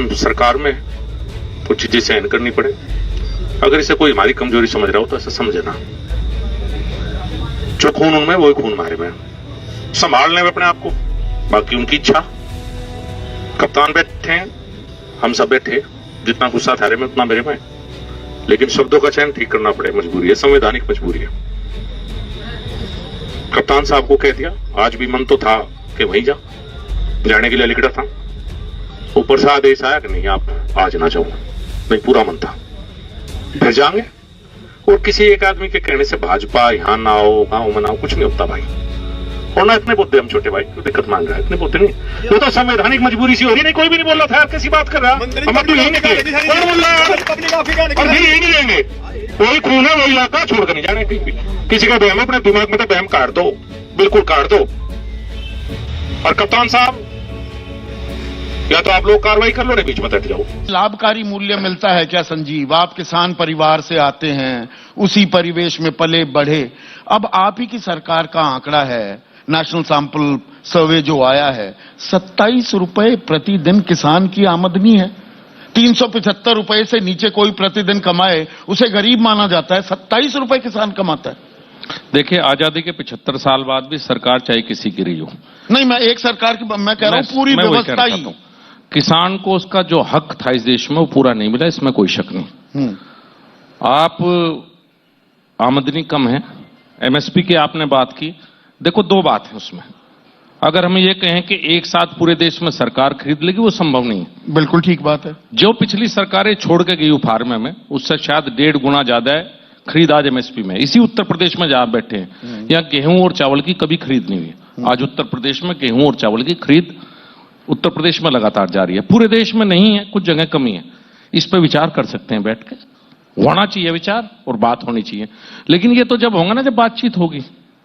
हम सरकार में कुछ चीजें सहन करनी पड़े। अगर इसे कोई हमारी कमजोरी समझ रहा हो तो ऐसा समझे ना। जो खून उनमें वही खून हमारे में, संभालने में अपने आप को, बाकी उनकी इच्छा। कप्तान बैठे हैं, हम सब बैठे, जितना गुस्सा थारे में उतना मेरे में, लेकिन शब्दों का चयन ठीक करना पड़े, मजबूरी है, संवैधानिक मजबूरी है। कप्तान साहब को कह दिया, आज भी मन तो था कि वहीं जाने के लिए लिखा था, ऊपर से आदेश आया कि नहीं आप आज ना जाओ, नहीं पूरा मन था, फिर जाएंगे। और किसी एक आदमी के कहने से भाजपा यहां ना आओ, गांव में ना आओ, कुछ नहीं होता भाई। और ना इतने मुद्दे हम छोटे भाई क्यों दिक्कत मांग रहा है, इतने मुद्दे नहीं, वो तो संवैधानिक मजबूरी सी हो रही। नहीं कोई भी नहीं बोल रहा था यार, कैसी बात कर रहा है, हम तो यही निकले, कौन बोल रहा है, और फिर यही नहीं लेंगे, वही खून है वही इलाका, छोड़कर नहीं जाने कहीं भी। किसी का बहम अपने दिमाग में तो बहम काट दो, बिल्कुल काट दो। और कप्तान साहब या तो आप लोग कार्रवाई कर लो, नहीं बीच में हट जाओ। लाभकारी मूल्य मिलता है क्या संजीव? आप किसान परिवार से आते हैं, उसी परिवेश में पले बढ़े। अब आप ही की सरकार का आंकड़ा है, नेशनल सैंपल सर्वे जो आया है, 27 रुपए प्रतिदिन किसान की आमदनी है। 375 रुपए से नीचे कोई प्रतिदिन कमाए उसे गरीब माना जाता है, 27 रुपए किसान कमाता है। देखिए, आजादी के 75 साल बाद भी सरकार चाहे किसी की रही हो, नहीं मैं एक सरकार की मैं कह रहा हूं, पूरी व्यवस्था ही। किसान को उसका जो हक था इस देश में वो पूरा नहीं मिला, इसमें कोई शक नहीं। आप आमदनी कम है, एमएसपी की आपने बात की, देखो दो बात है उसमें। अगर हम ये कहें कि एक साथ पूरे देश में सरकार खरीद लेगी, वो संभव नहीं है। बिल्कुल ठीक बात है। जो पिछली सरकारें छोड़ के गई फार्मे में, उससे शायद 1.5 गुना ज्यादा है खरीद आज एमएसपी में। इसी उत्तर प्रदेश में जहां बैठे हैं, यहाँ गेहूं और चावल की कभी खरीद नहीं हुई। आज उत्तर प्रदेश में गेहूं और चावल की खरीद उत्तर प्रदेश में लगातार जारी है, पूरे देश में नहीं है, कुछ जगह कमी है। इस पर विचार कर सकते हैं बैठ के, होना चाहिए विचार और बात होनी चाहिए। लेकिन ये तो जब होगा ना, जब बातचीत होगी।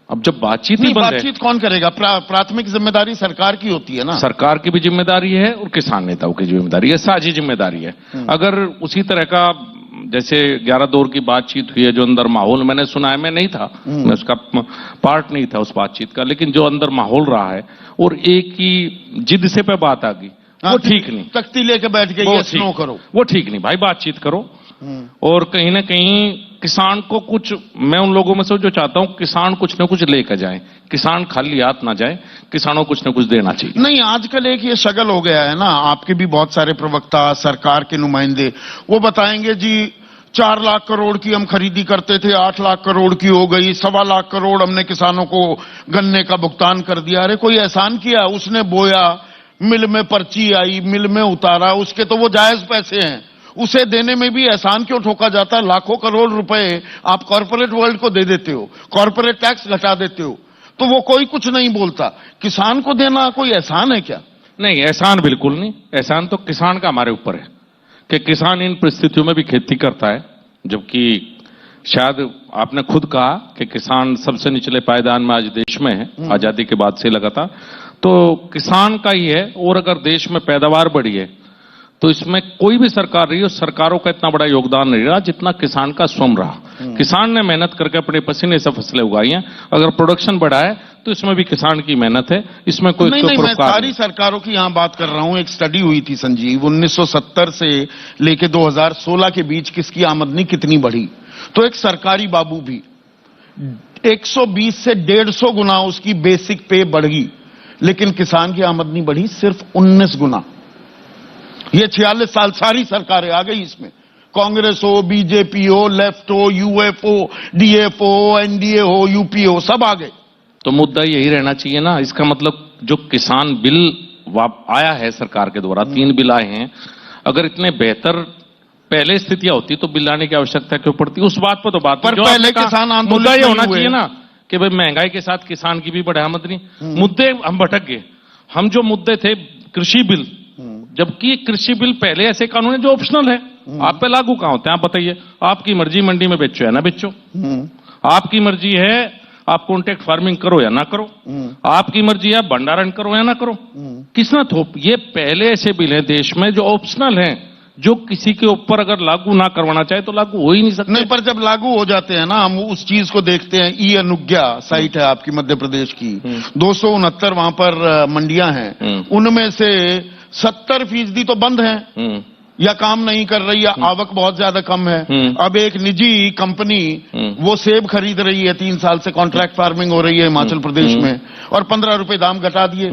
अब जब बातचीत ही बंद है, बातचीत कौन करेगा? प्राथमिक जिम्मेदारी सरकार की होती है ना। सरकार की भी जिम्मेदारी है और किसान नेताओं की जिम्मेदारी है, साझी जिम्मेदारी है। अगर उसी तरह का जैसे 11 दौर की बातचीत हुई है, जो अंदर माहौल मैंने सुना है, मैं नहीं था, मैं उसका पार्ट नहीं था उस बातचीत का, लेकिन जो अंदर माहौल रहा है और एक ही जिद से पे बात आ गई, वो ठीक नहीं। तख्ती लेके बैठ के ये स्नो करो, वो ठीक नहीं भाई, बातचीत करो। और कहीं ना कहीं किसान को कुछ, मैं उन लोगों में से जो चाहता हूं किसान कुछ ना कुछ लेकर जाए, किसान खाली हाथ ना जाए, किसानों को कुछ ना कुछ देना चाहिए। नहीं, आजकल एक ये शगल हो गया है ना, आपके भी बहुत सारे प्रवक्ता, सरकार के नुमाइंदे, वो बताएंगे जी 4 लाख करोड़ की हम खरीदी करते थे, 8 लाख करोड़ की हो गई, 1.25 लाख करोड़ हमने किसानों को गन्ने का भुगतान कर दिया। अरे कोई एहसान किया? उसने बोया, मिल में पर्ची आई, मिल में उतारा, उसके तो वो जायज पैसे हैं, उसे देने में भी एहसान क्यों ठोका जाता है? लाखों करोड़ रुपए आप कॉर्पोरेट वर्ल्ड को दे देते हो, कॉर्पोरेट टैक्स घटा देते हो, तो वो कोई कुछ नहीं बोलता। किसान को देना कोई एहसान है क्या? नहीं, एहसान बिल्कुल नहीं। एहसान तो किसान का हमारे ऊपर है कि किसान इन परिस्थितियों में भी खेती करता है, जबकि शायद आपने खुद कहा कि किसान सबसे निचले पायदान में आज देश में है, आजादी के बाद से लगातार, तो किसान का ही है। और अगर देश में पैदावार बढ़ी है तो इसमें कोई भी सरकार रही हो, सरकारों का इतना बड़ा योगदान नहीं रहा जितना किसान का स्वयं रहा। किसान ने मेहनत करके अपने पसीने से फसलें उगाई हैं, अगर प्रोडक्शन बढ़ा है तो इसमें भी किसान की मेहनत है, इसमें कोई नहीं, मैं सारी सरकारों की यहां बात कर रहा हूं। एक स्टडी हुई थी संजीव, 1970 से लेके 2016 के बीच किसकी आमदनी कितनी बढ़ी, तो एक सरकारी बाबू भी 120 से 150 गुना उसकी बेसिक पे बढ़ी, लेकिन किसान की आमदनी बढ़ी सिर्फ 19 गुना। ये 46 साल सारी सरकारें आ गई इसमें, कांग्रेस हो, बीजेपी हो, लेफ्ट हो, यूएफओ, डीएफओ, एनडीए हो, यूपी हो, सब आ गए। तो मुद्दा यही रहना चाहिए ना। इसका मतलब जो किसान बिल आया है सरकार के द्वारा, 3 बिल आए हैं, अगर इतने बेहतर पहले स्थितियां होती तो बिल लाने की आवश्यकता क्यों पड़ती? उस बात पर तो बात पर पहले किसान आंदोलन मुद्दा ये होना चाहिए ना कि भाई महंगाई के साथ किसान की भी बढ़े आमदनी। मुद्दे हम भटक गए। हम जो मुद्दे थे कृषि बिल, जबकि कृषि बिल पहले ऐसे कानून है जो ऑप्शनल है, आप पे लागू कहां होते हैं? आप बताइए, आपकी मर्जी, मंडी में बेचो या ना बेचो, आपकी मर्जी है, आप कॉन्ट्रैक्ट फार्मिंग करो या ना करो, आपकी मर्जी है भंडारण करो या ना करो, किसने थोप? ये पहले ऐसे बिल है देश में जो ऑप्शनल हैं, जो किसी के ऊपर अगर लागू ना करवाना चाहे तो लागू हो ही नहीं सकते। नहीं, पर जब लागू हो जाते हैं ना, हम उस चीज को देखते हैं। ई अनुज्ञा साइट है आपकी मध्य प्रदेश की, 269 वहां पर मंडियां हैं, उनमें से 70% तो बंद है या काम नहीं कर रही है, आवक बहुत ज्यादा कम है। अब एक निजी कंपनी वो सेब खरीद रही है, 3 साल से कॉन्ट्रैक्ट फार्मिंग हो रही है हिमाचल प्रदेश में, और 15 रुपए दाम घटा दिए।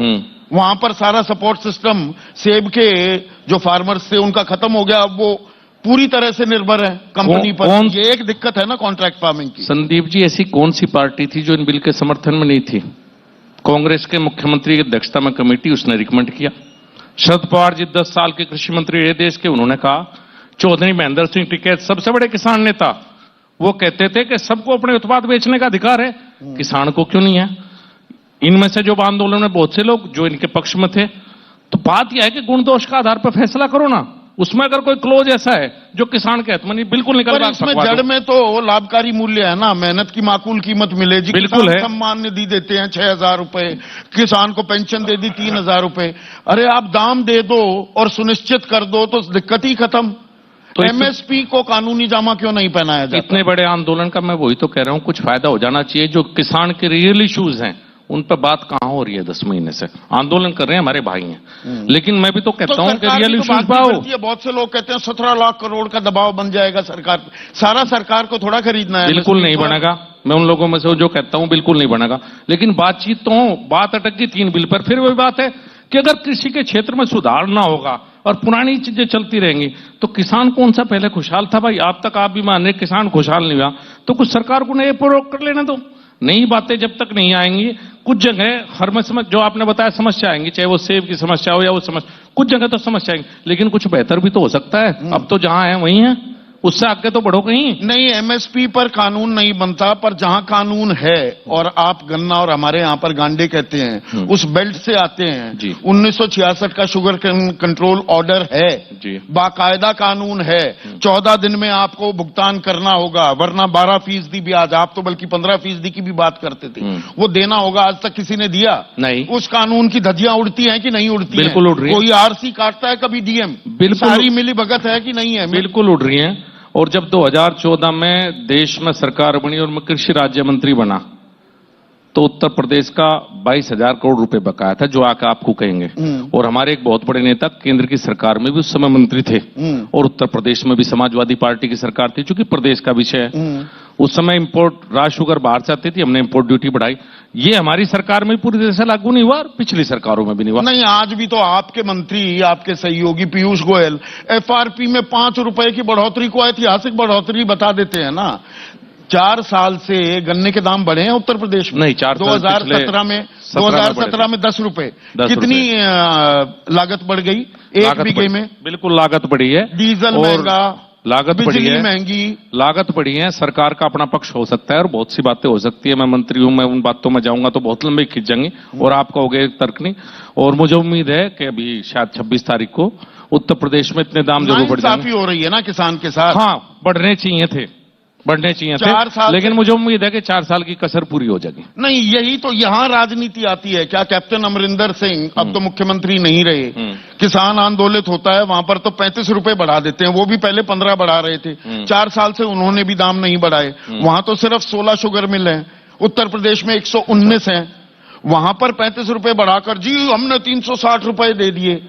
वहां पर सारा सपोर्ट सिस्टम सेब के जो फार्मर्स थे उनका खत्म हो गया। अब वो पूरी तरह से निर्भर है कंपनी पर। ये एक दिक्कत है ना कॉन्ट्रैक्ट फार्मिंग की। संदीप जी, ऐसी कौन सी पार्टी थी जो इन बिल के समर्थन में नहीं थी? कांग्रेस के मुख्यमंत्री की अध्यक्षता में कमेटी, उसने रिकमेंड किया। शरद पवार जी 10 साल के कृषि मंत्री रहे देश के, उन्होंने कहा। चौधरी महेंद्र सिंह टिकैत सबसे बड़े किसान नेता, वो कहते थे कि सबको अपने उत्पाद बेचने का अधिकार है, किसान को क्यों नहीं है? इनमें से जो आंदोलन में बहुत से लोग जो इनके पक्ष में थे, तो बात यह है कि गुण दोष का आधार पर फैसला करो ना। उसमें अगर कोई क्लोज ऐसा है जो किसान के हित में नहीं, बिल्कुल निकल पर इसमें जड़ में तो लाभकारी मूल्य है ना, मेहनत की माकूल कीमत मिले जी। बिल्कुल है। सम्मान निधि देते हैं 6,000 रुपए, किसान को पेंशन दे दी 3,000 रुपए। अरे आप दाम दे दो और सुनिश्चित कर दो तो दिक्कत ही खत्म। तो एमएसपी को कानूनी जामा क्यों नहीं पहनाया जाता? इतने बड़े आंदोलन का मैं वही तो कह रहा हूं, कुछ फायदा हो जाना चाहिए। जो किसान के रियल इश्यूज हैं उन पर बात कहां हो रही है? 10 महीने से आंदोलन कर रहे हैं हमारे भाई हैं, लेकिन मैं भी तो कहता हूं कि रियल इश्यूज पाओ। बहुत से लोग कहते हैं 17 लाख करोड़ का दबाव बन जाएगा सरकार पे। सारा सरकार को थोड़ा खरीदना है। बिल्कुल नहीं बनेगा। मैं उन लोगों में से जो कहता हूं बिल्कुल नहीं बनेगा। लेकिन बातचीत तो बात अटक गई 3 बिल पर। फिर वही बात है कि अगर कृषि के क्षेत्र में सुधार ना होगा और पुरानी चीजें चलती रहेंगी तो किसान कौन सा पहले खुशहाल था? भाई आप तक आप भी मान रहे किसान खुशहाल नहीं हुआ, तो कुछ सरकार को नए प्रोग कर लेना दो। नई बातें जब तक नहीं आएंगी, कुछ जगह हर में जो आपने बताया समस्या आएंगी, चाहे वो सेब की समस्या हो या वो समस्या, कुछ जगह तो समस्या आएंगी, लेकिन कुछ बेहतर भी तो हो सकता है। अब तो जहां है वहीं है, उससे आगे तो बढ़ो कहीं। नहीं, एमएसपी पर कानून नहीं बनता, पर जहां कानून है, और आप गन्ना और हमारे यहां पर गांडे कहते हैं, उस बेल्ट से आते हैं। 1966 का शुगर कंट्रोल ऑर्डर है, बाकायदा कानून है। 14 दिन में आपको भुगतान करना होगा, वरना 12% ब्याज, आप तो बल्कि 15% की भी बात करते थे, वो देना होगा। आज तक किसी ने दिया नहीं। उस कानून की धज्जियां उड़ती हैं कि नहीं उड़ती? बिल्कुल उड़ रही है। कोई आरसी काटता है कभी डीएम? सारी मिली भगत है कि नहीं है? बिल्कुल उड़ रही है। और जब 2014 में देश में सरकार बनी और मैं कृषि राज्य मंत्री बना, तो उत्तर प्रदेश का 22,000 करोड़ रुपए बकाया था, जो आकर आपको कहेंगे। और हमारे एक बहुत बड़े नेता केंद्र की सरकार में भी उस समय मंत्री थे, और उत्तर प्रदेश में भी समाजवादी पार्टी की सरकार थी, चूंकि प्रदेश का विषय है। उस समय इंपोर्ट राज शुगर बाहर से आती थी, हमने इंपोर्ट ड्यूटी बढ़ाई। ये हमारी सरकार में पूरी तरह से लागू नहीं हुआ और पिछली सरकारों में भी नहीं हुआ। नहीं, आज भी तो आपके मंत्री, आपके सहयोगी पीयूष गोयल एफआरपी में 5 रुपए की बढ़ोतरी को ऐतिहासिक बढ़ोतरी बता देते हैं ना। 4 साल से गन्ने के दाम बढ़े हैं उत्तर प्रदेश में। नहीं, 2017 में 10 रुपए। कितनी लागत बढ़ गई एक बीघे में? बिल्कुल लागत बढ़ी है। डीजल महंगा, लागत बढ़ी है, महंगी, लागत बढ़ी है। सरकार का अपना पक्ष हो सकता है और बहुत सी बातें हो सकती है। मैं मंत्री हूं, मैं उन बातों में जाऊंगा तो बहुत लंबी खिंच जाएंगी और आप कहोगे तर्क नहीं। और मुझे उम्मीद है कि अभी शायद 26 तारीख को उत्तर प्रदेश में इतने दाम जरूर बढ़ जाएंगे। हो रही है ना किसान के साथ। हाँ, बढ़ने चाहिए थे, लेकिन मुझे उम्मीद है कि 4 साल की कसर पूरी हो जाएगी। नहीं, यही तो यहाँ राजनीति आती है। क्या कैप्टन अमरिंदर सिंह अब तो मुख्यमंत्री नहीं रहे, किसान आंदोलित होता है वहां पर तो 35 रुपए बढ़ा देते हैं, वो भी पहले 15 बढ़ा रहे थे। 4 साल से उन्होंने भी दाम नहीं बढ़ाए। वहां तो सिर्फ 16 शुगर मिल है, उत्तर प्रदेश में 119 है, वहां पर 35 रुपए बढ़ाकर जी हमने 360 रुपए दे दिए।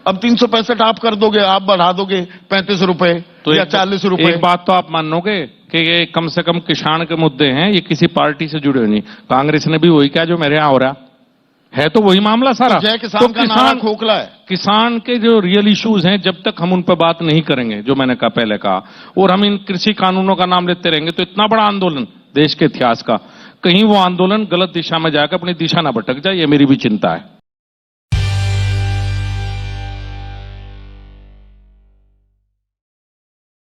अब 365 आप कर दोगे, आप बढ़ा दोगे 35 रुपए तो या 40 रुपए। एक बात तो आप मानोगे कि ये कम से कम किसान के मुद्दे हैं, ये किसी पार्टी से जुड़े नहीं। कांग्रेस ने भी वही किया जो मेरे यहां हो रहा है, तो वही मामला सारा। जय किसान का नारा खोखला है। किसान के जो रियल इश्यूज हैं, जब तक हम उन पर बात नहीं करेंगे, जो मैंने कहा पहले कहा, और हम इन कृषि कानूनों का नाम लेते रहेंगे, तो इतना बड़ा आंदोलन देश के इतिहास का, कहीं वो आंदोलन गलत दिशा में जाकर अपनी दिशा ना भटक जाए, ये मेरी भी चिंता है।